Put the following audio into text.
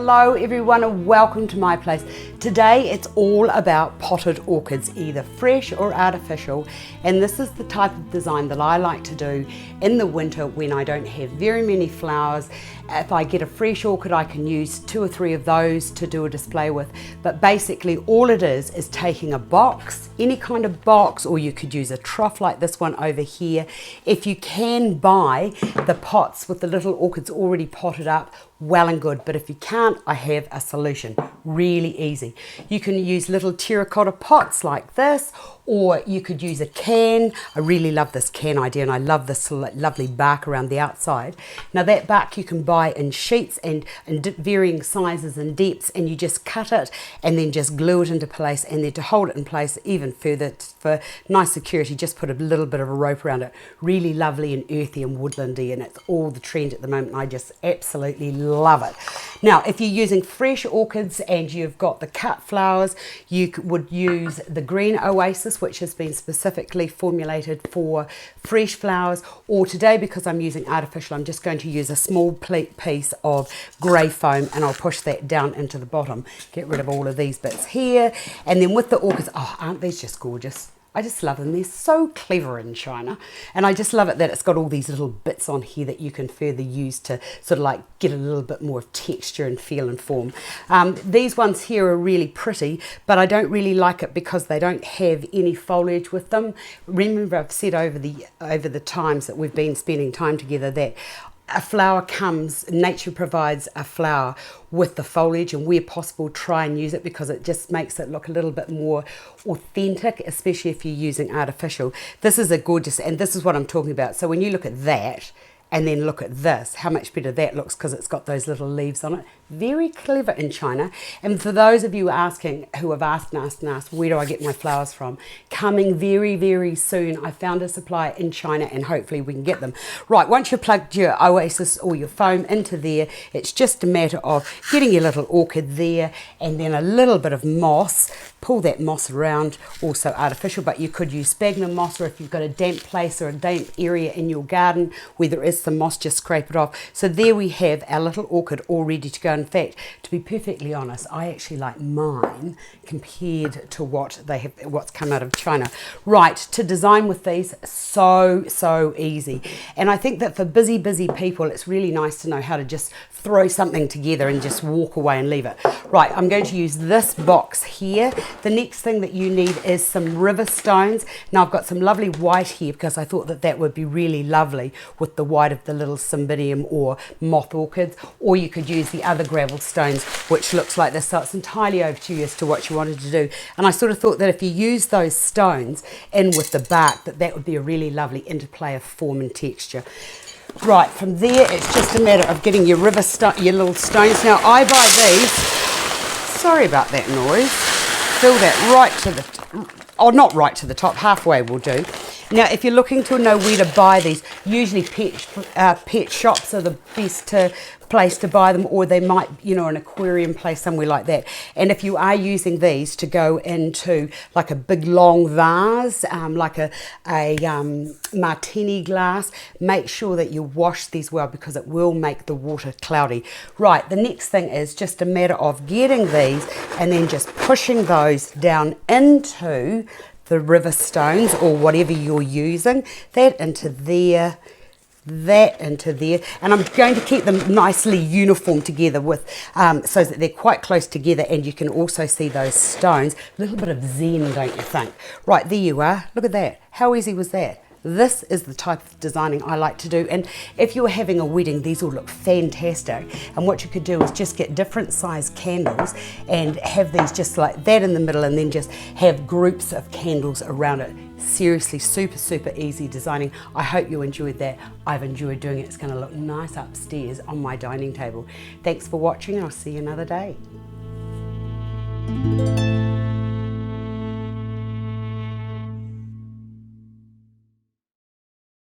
Hello everyone and welcome to my place. Today it's all about potted orchids, either fresh or artificial, and this is the type of design that I like to do in the winter when I don't have very many flowers. If I get a fresh orchid, I can use 2 or 3 of those to do a display with, but basically all it is taking a box, any kind of box, or you could use a trough like this one over here. If you can buy the pots with the little orchids already potted up, well and good, but if you can't, I have a solution. Really easy. You can use little terracotta pots like this, or you could use a can. I really love this can idea, and I love this lovely bark around the outside. Now that bark you can buy in sheets and varying sizes and depths, and you just cut it and then just glue it into place, and then to hold it in place even further for nice security, just put a little bit of a rope around it. Really lovely and earthy and woodlandy, and it's all the trend at the moment. I just absolutely love it. Now if you're using fresh orchids and you've got the cut flowers, you would use the Green Oasis, which has been specifically formulated for fresh flowers, or today, because I'm using artificial, I'm just going to use a small piece of grey foam, and I'll push that down into the bottom, get rid of all of these bits here. And then with the orchids, oh, aren't these just gorgeous? I just love them. They're so clever in China, and I just love it that it's got all these little bits on here that you can further use to sort of like get a little bit more texture and feel and form. These ones here are really pretty, but I don't really like it because they don't have any foliage with them. Remember, I've said over the times that we've been spending time together that a flower comes, nature provides a flower with the foliage, and where possible try and use it because it just makes it look a little bit more authentic, especially if you're using artificial. This is a gorgeous, and this is what I'm talking about. So when you look at that and then look at this, how much better that looks because it's got those little leaves on it. Very clever in China. And for those of you asking, who have asked, where do I get my flowers from? Coming very, very soon. I found a supplier in China, and hopefully we can get them. Right, once you've plugged your Oasis or your foam into there, it's just a matter of getting your little orchid there, and then a little bit of moss. Pull that moss around, also artificial, but you could use sphagnum moss, or if you've got a damp place or a damp area in your garden where there is some moss, just scrape it off. So there we have our little orchid all ready to go. In fact, to be perfectly honest, I actually like mine compared to what's come out of China. Right, to design with these, so easy. And I think that for busy people, it's really nice to know how to just throw something together and just walk away and leave it. Right, I'm going to use this box here. The next thing that you need is some river stones. Now I've got some lovely white here because I thought that would be really lovely with the white of the little cymbidium or moth orchids, or you could use the other gravel stones, which looks like this. So it's entirely over to you as to what you wanted to do. And I sort of thought that if you use those stones in with the bark, that would be a really lovely interplay of form and texture. Right, from there it's just a matter of getting your your little stones. Now I buy these, sorry about that noise, fill that right to the, not right to the top, halfway will do. Now if you're looking to know where to buy these, usually pet shops are the best place to buy them, or they might, an aquarium place somewhere like that. And if you are using these to go into like a big long vase, like a martini glass, make sure that you wash these well because it will make the water cloudy. Right, the next thing is just a matter of getting these and then just pushing those down into the river stones or whatever you're using, that into there, that into there, and I'm going to keep them nicely uniform together with so that they're quite close together, and you can also see those stones. A little bit of zen, don't you think? Right, there you are. Look at that. How easy was that? This is the type of designing I like to do, and if you were having a wedding, these will look fantastic. And what you could do is just get different size candles and have these just like that in the middle, and then just have groups of candles around it. Seriously, super easy designing. I hope you enjoyed that. I've enjoyed doing it. It's going to look nice upstairs on my dining table. Thanks for watching, and I'll see you another day.